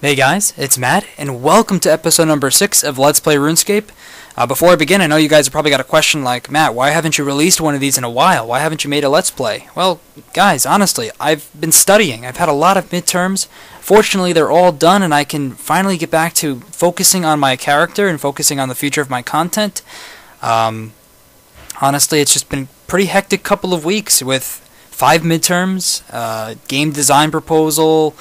Hey guys, it's Matt, and welcome to episode number 6 of Let's Play RuneScape. Before I begin, I know you guys have probably got a question like, Matt, why haven't you released one of these in a while? Why haven't you made a Let's Play? Well, guys, honestly, I've been studying. I've had a lot of midterms. Fortunately, they're all done, and I can finally get back to focusing on my character and focusing on the future of my content. Honestly, it's just been a pretty hectic couple of weeks with 5 midterms, game design proposal,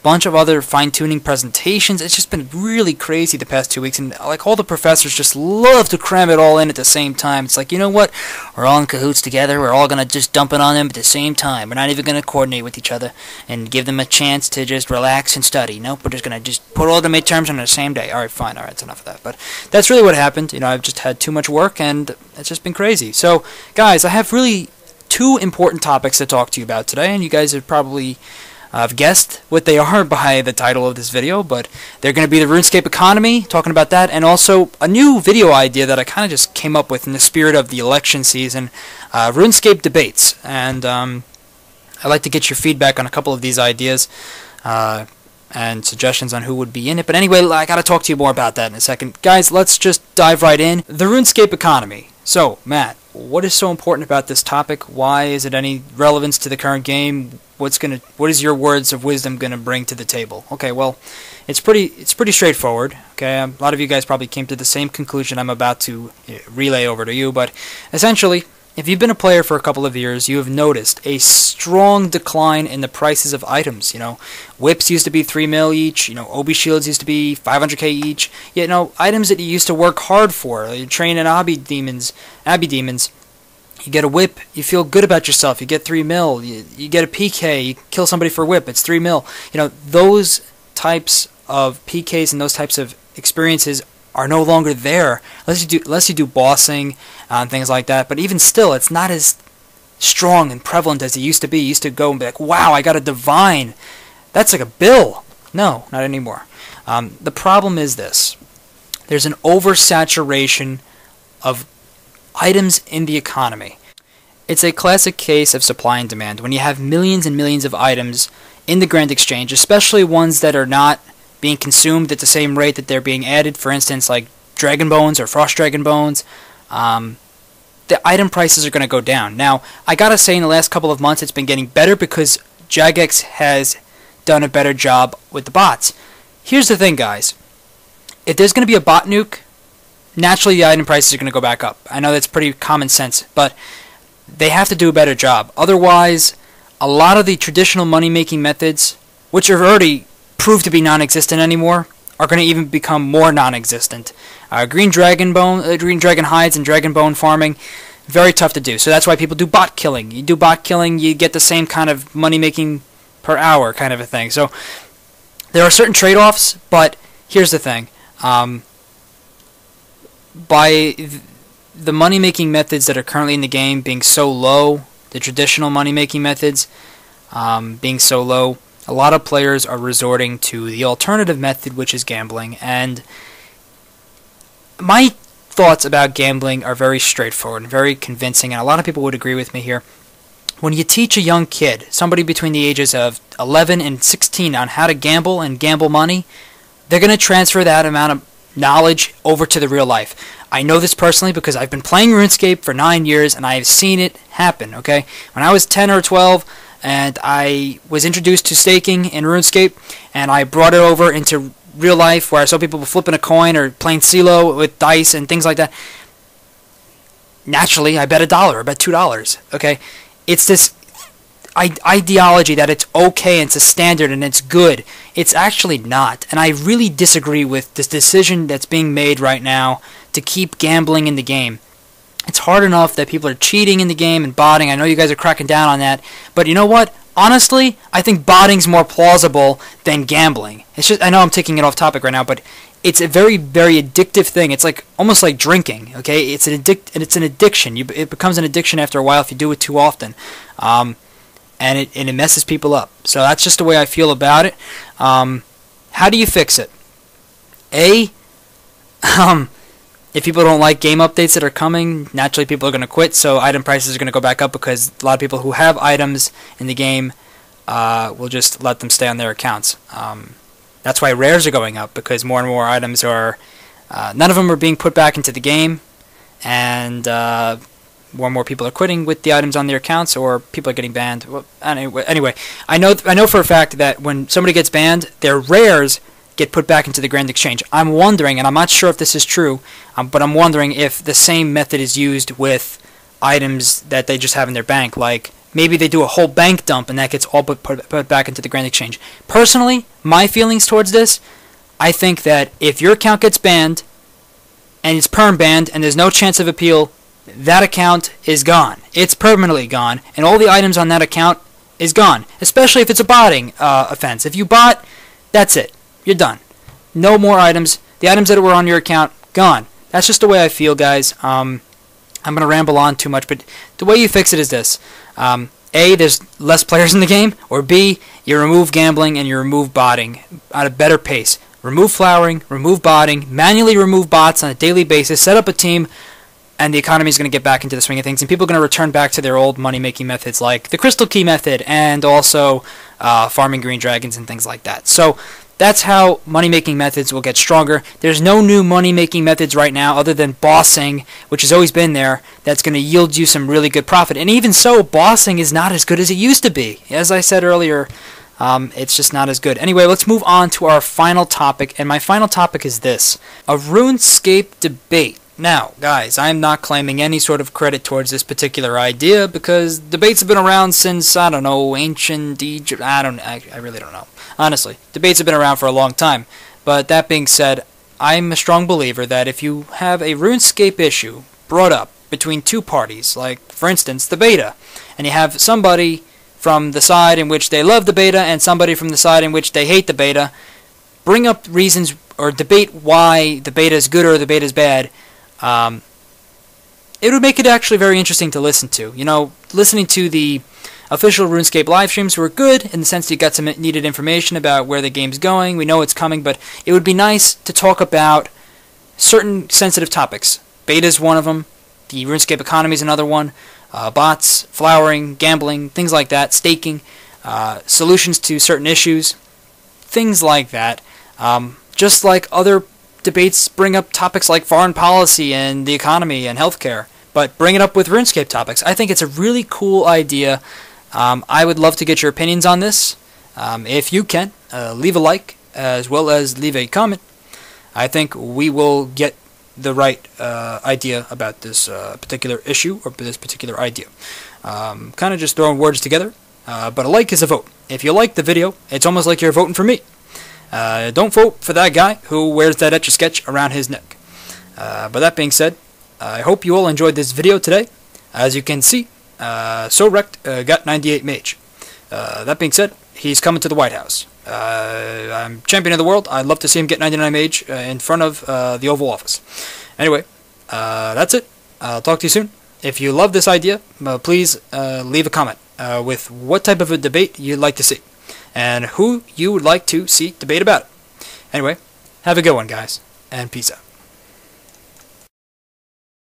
bunch of other fine-tuning presentations. It's just been really crazy the past 2 weeks, and like all the professors just love to cram it all in at the same time. It's like, you know what, we're all in cahoots together, we're all gonna just dump it on them at the same time. We're not even gonna coordinate with each other and give them a chance to just relax and study. Nope, we're just gonna just put all the midterms on the same day. Alright, fine, alright, that's enough of that. But that's really what happened. You know, I've just had too much work and it's just been crazy. So guys, I have really 2 important topics to talk to you about today, and you guys have probably I've guessed what they are by the title of this video, but they're going to be the RuneScape economy, talking about that, and also a new video idea that I kind of just came up with in the spirit of the election season, RuneScape Debates. And I'd like to get your feedback on a couple of these ideas and suggestions on who would be in it. But anyway, I got to talk to you more about that in a second. Guys, let's just dive right in. The RuneScape economy. So, Matt, what is so important about this topic? Why is it any relevance to the current game? What is your words of wisdom gonna bring to the table? Okay, well, it's pretty straightforward. Okay, a lot of you guys probably came to the same conclusion I'm about to relay over to you, but essentially, if you've been a player for a couple of years, you have noticed a strong decline in the prices of items. You know, whips used to be 3 mil each. You know, OB shields used to be 500k each. You know, items that you used to work hard for. You train in Abbey demons. You get a whip, you feel good about yourself. You get 3 mil. You get a PK. You kill somebody for a whip. It's 3 mil. You know, those types of PKs and those types of experiences are no longer there unless you do bossing and things like that. But even still, it's not as strong and prevalent as it used to be. You used to go and be like, wow, I got a divine. That's like a bill. No, not anymore. The problem is this. There's an oversaturation of items in the economy. It's a classic case of supply and demand. When you have millions and millions of items in the Grand Exchange, especially ones that are not being consumed at the same rate that they're being added, for instance, like Dragon Bones or Frost Dragon Bones, the item prices are going to go down. Now, I gotta say, in the last couple of months, it's been getting better because Jagex has done a better job with the bots. Here's the thing, guys. If there's going to be a bot nuke, naturally the item prices are going to go back up. I know that's pretty common sense, but they have to do a better job. Otherwise, a lot of the traditional money-making methods, which are already proved to be non-existent anymore, are going to even become more non-existent. Green Dragon hides and Dragon Bone farming, very tough to do. So that's why people do bot killing. You do bot killing, you get the same kind of money-making per hour kind of a thing. So there are certain trade-offs, but here's the thing. By the money-making methods that are currently in the game being so low, the traditional money-making methods being so low, a lot of players are resorting to the alternative method, which is gambling. And my thoughts about gambling are very straightforward and very convincing, and a lot of people would agree with me here. When you teach a young kid, somebody between the ages of 11 and 16, on how to gamble and gamble money, they're going to transfer that amount of knowledge over to the real life. I know this personally because I've been playing RuneScape for 9 years and I've seen it happen, okay? When I was 10 or 12 and I was introduced to staking in RuneScape and I brought it over into real life where I saw people flipping a coin or playing CeeLo with dice and things like that, naturally I bet $1 or bet $2, okay? It's this ideology that it's okay and it's a standard and it's good. It's actually not, and I really disagree with this decision that's being made right now to keep gambling in the game. It's hard enough that people are cheating in the game and botting. I know you guys are cracking down on that, but you know what? Honestly, I think botting's more plausible than gambling. It's just, I know I'm taking it off topic right now, but it's a very, very addictive thing. It's like almost like drinking, okay? It's an addiction. It becomes an addiction after a while if you do it too often. And it messes people up. So that's just the way I feel about it. How do you fix it? If people don't like game updates that are coming, naturally people are going to quit, so item prices are going to go back up because a lot of people who have items in the game will just let them stay on their accounts. That's why rares are going up, because more and more items are, none of them are being put back into the game, and more and more people are quitting with the items on their accounts, or people are getting banned. Well, anyway, I know for a fact that when somebody gets banned, their rares get put back into the Grand Exchange. I'm wondering, and I'm not sure if this is true, but I'm wondering if the same method is used with items that they just have in their bank. Like, maybe they do a whole bank dump and that gets all put back into the Grand Exchange. Personally, my feelings towards this, I think that if your account gets banned, and it's perm banned, and there's no chance of appeal, that account is gone. It's permanently gone, and all the items on that account is gone, especially if it's a botting offense. If you bot, that's it. You're done. No more items. The items that were on your account, gone. That's just the way I feel, guys. I'm going to ramble on too much, but the way you fix it is this. A, there's less players in the game, or B, you remove gambling and you remove botting at a better pace. Remove flowering, remove botting, manually remove bots on a daily basis, set up a team, and the economy is going to get back into the swing of things, and people are going to return back to their old money-making methods like the Crystal Key method and also farming green dragons and things like that. So that's how money-making methods will get stronger. There's no new money-making methods right now other than bossing, which has always been there, that's going to yield you some really good profit. And even so, bossing is not as good as it used to be. As I said earlier, it's just not as good. Anyway, let's move on to our final topic, and my final topic is this: a RuneScape debate. Now, guys, I'm not claiming any sort of credit towards this particular idea because debates have been around since, I don't know, ancient Egypt. I really don't know. Honestly, debates have been around for a long time. But that being said, I'm a strong believer that if you have a RuneScape issue brought up between two parties, like, for instance, the beta, and you have somebody from the side in which they love the beta and somebody from the side in which they hate the beta, bring up reasons or debate why the beta is good or the beta is bad. It would make it actually very interesting to listen to. You know, listening to the official RuneScape live streams were good in the sense that you got some needed information about where the game's going. We know it's coming, but it would be nice to talk about certain sensitive topics. Beta's one of them. The RuneScape economy is another one. Bots, flowering, gambling, things like that, staking, solutions to certain issues, things like that. Just like other debates bring up topics like foreign policy and the economy and healthcare, but bring it up with RuneScape topics. I think it's a really cool idea. I would love to get your opinions on this. If you can, leave a like as well as leave a comment. I think we will get the right idea about this particular issue or this particular idea. Kind of just throwing words together, but a like is a vote. If you like the video, it's almost like you're voting for me. Don't vote for that guy who wears that Etch-a-Sketch around his neck. But that being said, I hope you all enjoyed this video today. As you can see, So Wrecked got 98 Mage. That being said, he's coming to the White House. I'm champion of the world. I'd love to see him get 99 Mage in front of the Oval Office. Anyway, that's it. I'll talk to you soon. If you love this idea, please leave a comment with what type of a debate you'd like to see and who you would like to see debate about it. Anyway, have a good one, guys, and peace out.